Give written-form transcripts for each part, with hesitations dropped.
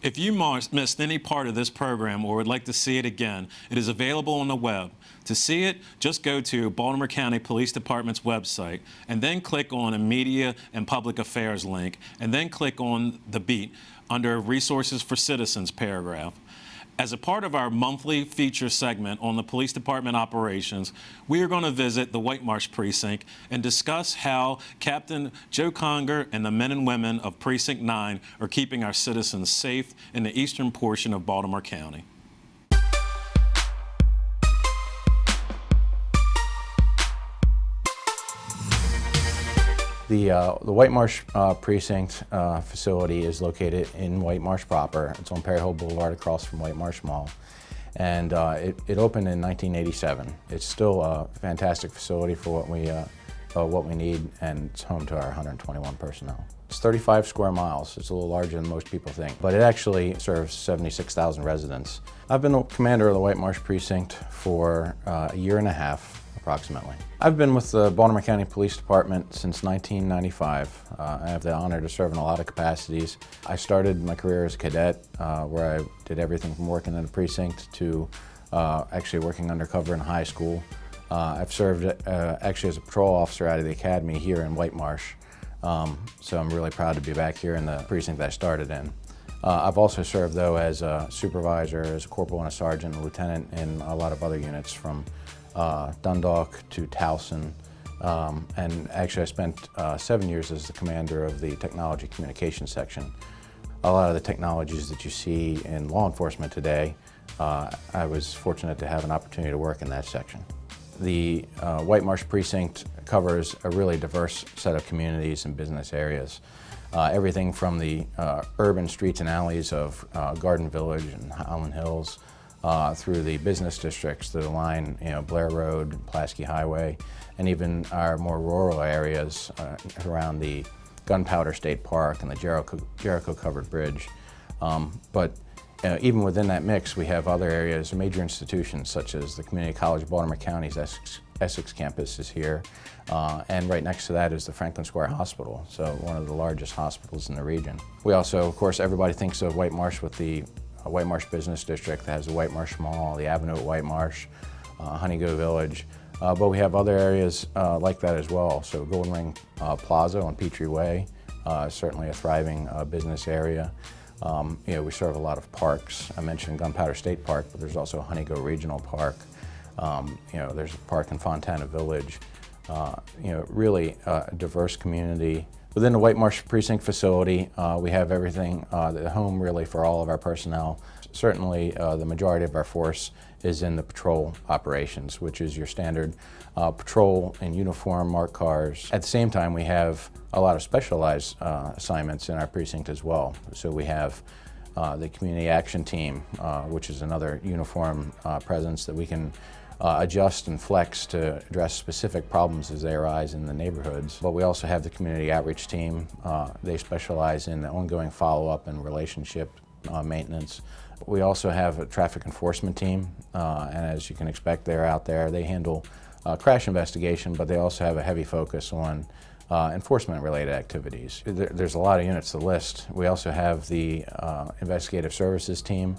If you missed any part of this program or would like to see it again, it is available on the web. To see it, just go to Baltimore County Police Department's website and then click on a Media and Public Affairs link and then click on the Beat under Resources for Citizens paragraph. As a part of our monthly feature segment on the police department operations, we are going to visit the White Marsh Precinct and discuss how Captain Joe Conger and the men and women of Precinct 9 are keeping our citizens safe in the eastern portion of Baltimore County. The White Marsh Precinct facility is located in White Marsh proper. It's on Perry Hill Boulevard across from White Marsh Mall. And it opened in 1987. It's still a fantastic facility for what we need, and it's home to our 121 personnel. It's 35 square miles. It's a little larger than most people think, but it actually serves 76,000 residents. I've been the commander of the White Marsh Precinct for a year and a half, approximately. I've been with the Baltimore County Police Department since 1995. I have the honor to serve in a lot of capacities. I started my career as a cadet, where I did everything from working in the precinct to actually working undercover in high school. I've served actually as a patrol officer out of the academy here in White Marsh, so I'm really proud to be back here in the precinct that I started in. I've also served, though, as a supervisor, as a corporal and a sergeant and a lieutenant in a lot of other units, from Dundalk to Towson, and actually I spent 7 years as the commander of the Technology Communications Section. A lot of the technologies that you see in law enforcement today, I was fortunate to have an opportunity to work in that section. The White Marsh Precinct covers a really diverse set of communities and business areas. Everything from the urban streets and alleys of Garden Village and Highland Hills, through the business districts that line, Blair Road, Pulaski Highway, and even our more rural areas around the Gunpowder State Park and the Jericho Covered Bridge. But even within that mix, we have other areas, major institutions such as the Community College of Baltimore County's Essex campus is here, and right next to that is the Franklin Square Hospital, so one of the largest hospitals in the region. We also, of course, everybody thinks of White Marsh with the White Marsh Business District that has the White Marsh Mall, the Avenue at White Marsh, Honeygo Village, but we have other areas like that as well. So Golden Ring Plaza on Petrie Way, certainly a thriving business area. We serve a lot of parks. I mentioned Gunpowder State Park, but there's also Honeygo Regional Park. There's a park in Fontana Village. Really a diverse community. Within the White Marsh Precinct facility, we have everything at home really for all of our personnel. Certainly the majority of our force is in the patrol operations, which is your standard patrol in uniform, marked cars. At the same time, we have a lot of specialized assignments in our precinct as well. So we have the Community Action Team, which is another uniform presence that we can adjust and flex to address specific problems as they arise in the neighborhoods. But we also have the Community Outreach Team. They specialize in the ongoing follow-up and relationship maintenance. We also have a Traffic Enforcement Team, and as you can expect, they're out there. They handle crash investigation, but they also have a heavy focus on enforcement-related activities. There's a lot of units to list. We also have the Investigative Services Team,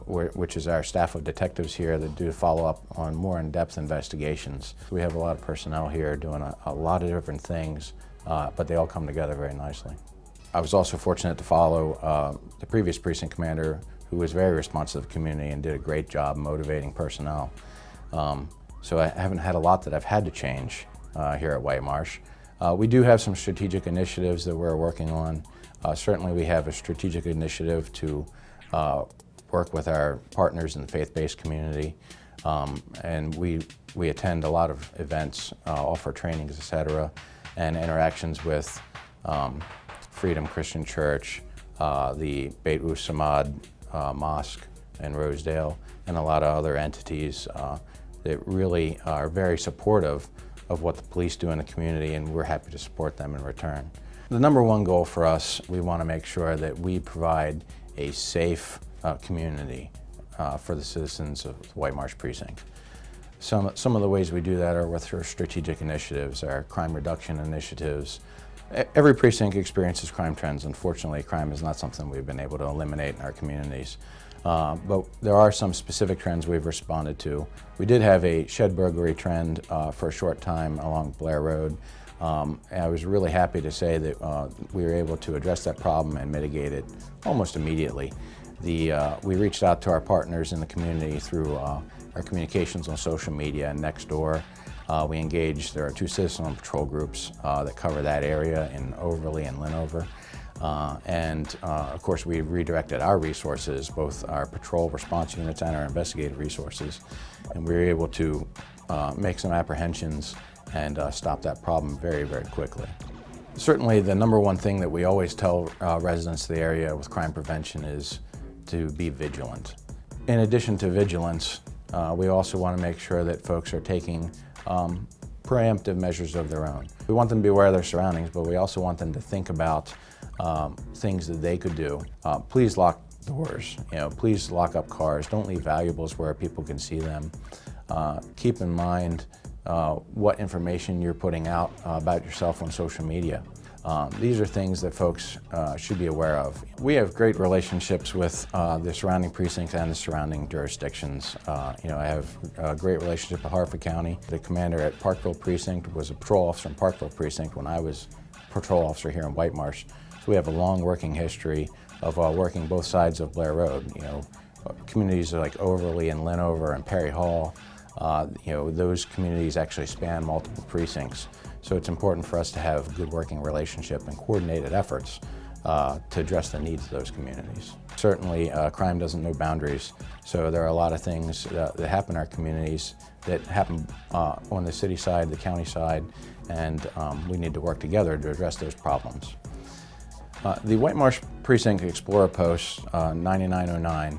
which is our staff of detectives here that do follow up on more in-depth investigations. We have a lot of personnel here doing a lot of different things, but they all come together very nicely. I was also fortunate to follow the previous precinct commander, who was very responsive to the community and did a great job motivating personnel. So I haven't had a lot that I've had to change here at White Marsh. We do have some strategic initiatives that we're working on. Certainly we have a strategic initiative to work with our partners in the faith-based community, and we attend a lot of events, offer trainings, etc., and interactions with Freedom Christian Church, the Beit Samad Mosque in Rosedale, and a lot of other entities that really are very supportive of what the police do in the community, and we're happy to support them in return. The number one goal for us, we want to make sure that we provide a safe community for the citizens of the White Marsh Precinct. Some of the ways we do that are with our strategic initiatives, our crime reduction initiatives, Every precinct experiences crime trends. Unfortunately, crime is not something we've been able to eliminate in our communities. But there are some specific trends we've responded to. We did have a shed burglary trend for a short time along Blair Road. And I was really happy to say that we were able to address that problem and mitigate it almost immediately. We reached out to our partners in the community through our communications on social media and Nextdoor. We engaged, there are 2 citizen on patrol groups that cover that area in Overley and Linover. Of course, we redirected our resources, both our patrol response units and our investigative resources, and we were able to make some apprehensions and stop that problem very, very quickly. Certainly, the number one thing that we always tell residents of the area with crime prevention is to be vigilant. In addition to vigilance, we also want to make sure that folks are taking preemptive measures of their own. We want them to be aware of their surroundings, but we also want them to think about things that they could do. Please lock doors, please lock up cars. Don't leave valuables where people can see them. Keep in mind what information you're putting out about yourself on social media. These are things that folks should be aware of. We have great relationships with the surrounding precincts and the surrounding jurisdictions. I have a great relationship with Harford County. The commander at Parkville Precinct was a patrol officer in Parkville Precinct when I was patrol officer here in White Marsh. So we have a long working history of working both sides of Blair Road. Communities like Overley and Linover and Perry Hall, those communities actually span multiple precincts. So it's important for us to have a good working relationship and coordinated efforts to address the needs of those communities. Certainly, crime doesn't know boundaries, so there are a lot of things that happen in our communities that happen on the city side, the county side, and we need to work together to address those problems. The White Marsh Precinct Explorer Post 9909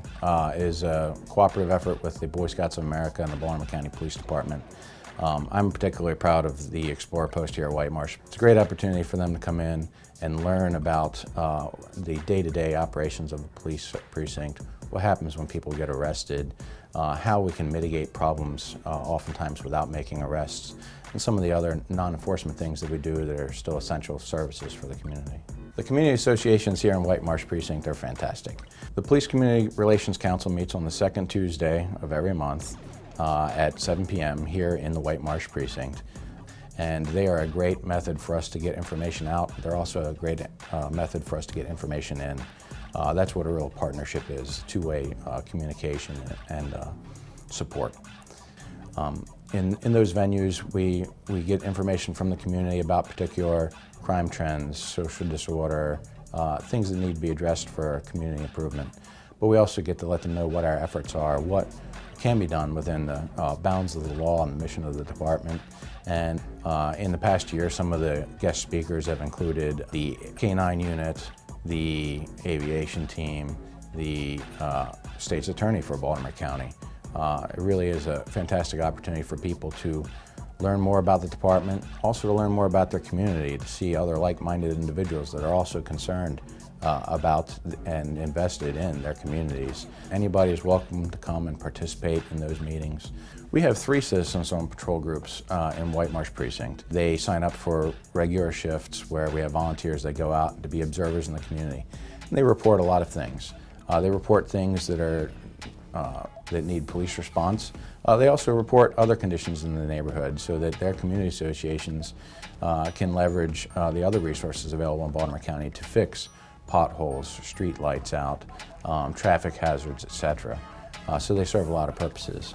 is a cooperative effort with the Boy Scouts of America and the Baltimore County Police Department. I'm particularly proud of the Explorer Post here at White Marsh. It's a great opportunity for them to come in and learn about the day-to-day operations of the police precinct, what happens when people get arrested, how we can mitigate problems oftentimes without making arrests, and some of the other non-enforcement things that we do that are still essential services for the community. The community associations here in White Marsh Precinct are fantastic. The Police Community Relations Council meets on the second Tuesday of every month at 7 p.m. here in the White Marsh Precinct. And they are a great method for us to get information out. They're also a great method for us to get information in. That's what a real partnership is, two-way communication and support. In those venues, we get information from the community about particular crime trends, social disorder, things that need to be addressed for community improvement. But we also get to let them know what our efforts are, what can be done within the bounds of the law and the mission of the department. And in the past year, some of the guest speakers have included the K-9 unit, the aviation team, the state's attorney for Baltimore County. It really is a fantastic opportunity for people to learn more about the department, also to learn more about their community, to see other like-minded individuals that are also concerned about and invested in their communities. Anybody is welcome to come and participate in those meetings. We have 3 citizens on patrol groups in White Marsh Precinct. They sign up for regular shifts where we have volunteers that go out to be observers in the community. And they report a lot of things. They report things that are that need police response. They also report other conditions in the neighborhood so that their community associations can leverage the other resources available in Baltimore County to fix potholes, street lights out, traffic hazards, etc. So they serve a lot of purposes.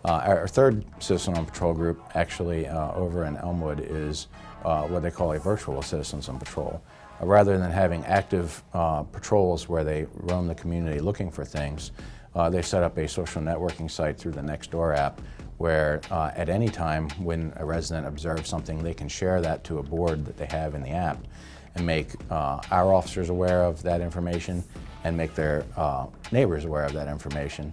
Our 3rd Citizen on Patrol group, actually over in Elmwood, is what they call a virtual Citizens on Patrol. Rather than having active patrols where they roam the community looking for things, they set up a social networking site through the Nextdoor app where at any time when a resident observes something, they can share that to a board that they have in the app and make our officers aware of that information and make their neighbors aware of that information.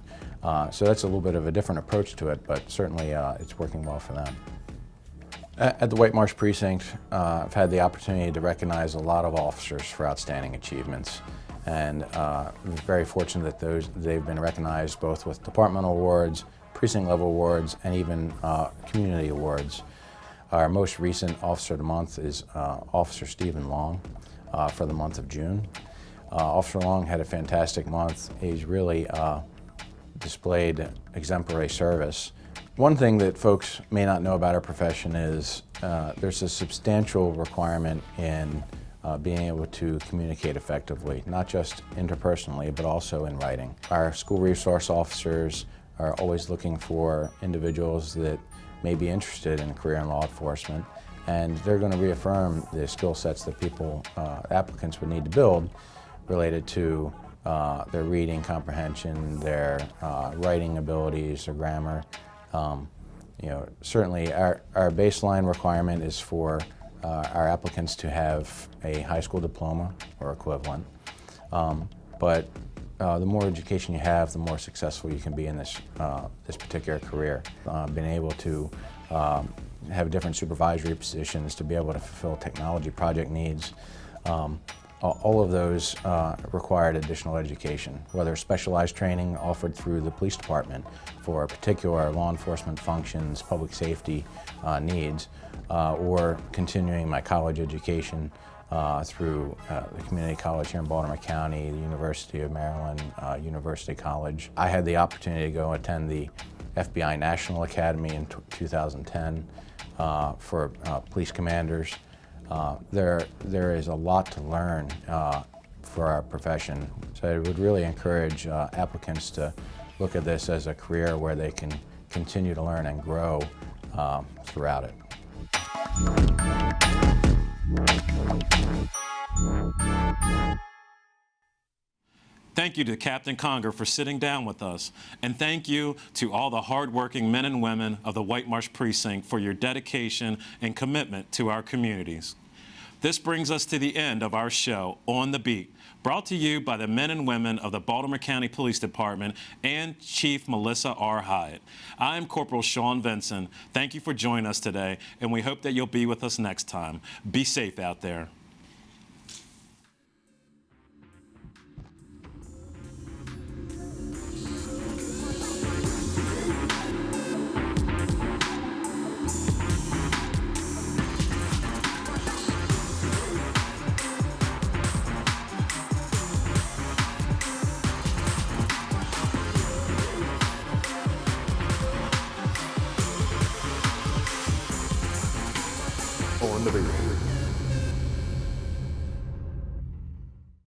So that's a little bit of a different approach to it, but certainly it's working well for them. At the White Marsh Precinct, I've had the opportunity to recognize a lot of officers for outstanding achievements. And I'm very fortunate that they've been recognized both with departmental awards, precinct level awards, and even community awards. Our most recent Officer of the Month is Officer Stephen Long for the month of June. Officer Long had a fantastic month. He's really displayed exemplary service. One thing that folks may not know about our profession is there's a substantial requirement in being able to communicate effectively, not just interpersonally, but also in writing. Our school resource officers are always looking for individuals that may be interested in a career in law enforcement, and they're going to reaffirm the skill sets that applicants would need to build related to their reading comprehension, their writing abilities, their grammar. Certainly our baseline requirement is for our applicants to have a high school diploma or equivalent. But the more education you have, the more successful you can be in this particular career. Being able to have different supervisory positions, to be able to fulfill technology project needs, all of those required additional education, whether specialized training offered through the police department for particular law enforcement functions, public safety needs, or continuing my college education through the community college here in Baltimore County, the University of Maryland, University College. I had the opportunity to go attend the FBI National Academy in 2010 for police commanders. There is a lot to learn for our profession, so I would really encourage applicants to look at this as a career where they can continue to learn and grow throughout it. Thank you to Captain Conger for sitting down with us, and thank you to all the hardworking men and women of the White Marsh Precinct for your dedication and commitment to our communities. This brings us to the end of our show, On the Beat, brought to you by the men and women of the Baltimore County Police Department and Chief Melissa R. Hyatt. I am Corporal Sean Vinson. Thank you for joining us today, and we hope that you'll be with us next time. Be safe out there. On the Beat.